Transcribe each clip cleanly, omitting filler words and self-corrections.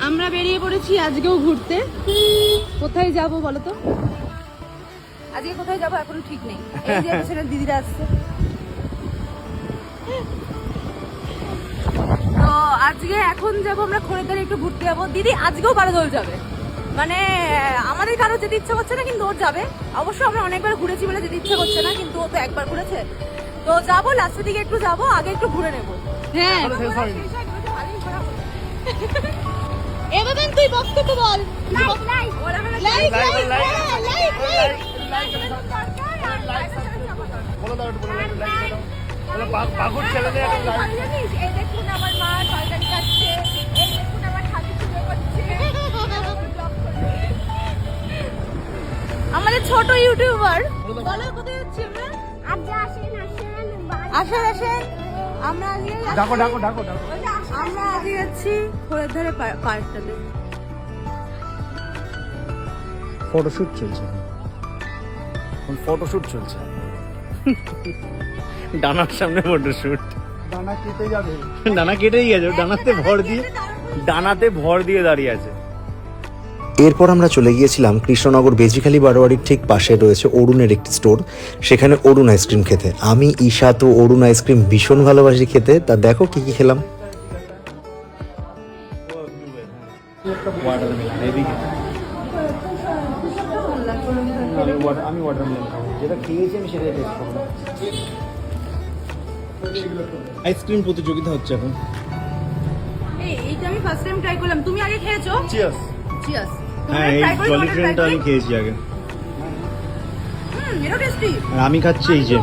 আমরা বেরিয়ে পড়েছি আজকেও ঘুরতে। কোথায় যাব বলো তো? আজকে কোথায় যাব এখনো ঠিক নেই। এই যে ছেলে দিদিরা আসছে। তো আজকে এখন যাব আমরা খড়িদারে একটু ঘুরতে যাবো। দিদি আজকেও বারোদোল যাবে, মানে আমাদের কারো যেতে ইচ্ছা করছে না, কিন্তু ওর যাবে। অবশ্য আমরা অনেকবার ঘুরেছি বলে যেতে ইচ্ছা করছে না, কিন্তু ও তো একবার ঘুরেছে। তো যাবো, লাস্টের দিকে একটু যাবো, আগে একটু ঘুরে নেবো। হ্যাঁ এবার তুই বক্তব্য বল। পাগল ছেলেদের আমাদের ছোট ইউটিউবার বলো কোথায় যাচ্ছি আমরা? আসেন আসেন, আমরা আজকে ডাকো ডাকো ডাকো ডাকো। আমরা আজকে যাচ্ছি খোয়ারধারে পার্কটাতে। ফটোশুট চলছে, ফটোশুট চলছে। ডানার সামনে ফটোশুট। ডানা কেটে যাবে, ডানা কেটেই গেছে, ডানাতে ভর দিয়ে দাঁড়িয়ে আছে। এরপর আমরা চলে গিয়েছিলাম কৃষ্ণনগর বেজিখালি বারোয়ারির ঠিক পাশে রয়েছে অরুণের একটি স্টোর, সেখানে অরুণ আইসক্রিম খেতে। আমি ঈশা তো অরুণ আইসক্রিম ভীষণ ভালোবাসি খেতে। তা দেখো কি কি খেলাম। আমি ওয়াটারমেলন খাবো, যেটা খেয়েছি আমি সেটাই টেস্ট করবো। আইসক্রিম প্রতিযোগিতা হচ্ছে এখন। এইটা আমি ফার্স্ট টাইম ট্রাই করলাম, তুমি আগে খেয়েছো? চিয়ার্স। চিয়ার্স। হ্যাঁ, এই জলি ট্রেনটা আমি খেয়েছি আগে। এটা টেস্টি। আর আমি খাচ্ছি এই যে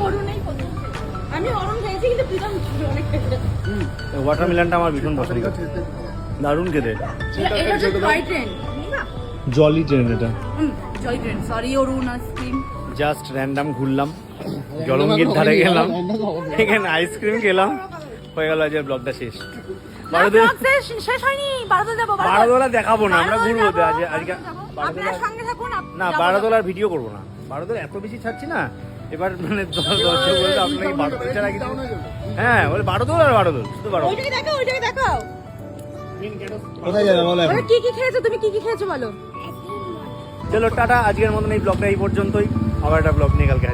আমি অরুণ খেয়েছি, কিন্তু প্রীতম অনেক খেয়েছে। ওয়াটারমেলনটা আমার ভীষণ পছন্দ, দারুণ খেতে। এটা হচ্ছে টয় ট্রেন, জলি ট্রেন এটা। জয় ট্রেন, সরি অরুণ আইসক্রিম। জাস্ট র্যান্ডাম ঘুরলাম, জলঙ্গির ধারে গেলাম, এখানে আইসক্রিম খেলাম, হয়ে গেল আজকের ব্লগটা শেষ। শেষ হয়নি, বারোদোল যাবো। বারোদোলা দেখাবো না, আমরা ঘুরবো আজকে। আপনারা সঙ্গে থাকুন। না, বারোদোলার ভিডিও করবো না, বারোদোলা এত বেশি ছাড়ছি না এবার, মানে দর্শক বলতে আপনাকে বারোদোল ছাড়া কিছু। হ্যাঁ বলে বারোদোল আর বারোদোল, শুধু বারোদোল। ওইটাকে দেখাও, ওইটাকে দেখাও। কোথায় যাবে বলো? কি কি খেয়েছো তুমি, কি কি খেয়েছো বলো? চলো টাটা, আজকের মতন এই ব্লগটা এই পর্যন্তই। আবার একটা ব্লগ নিয়ে কালকে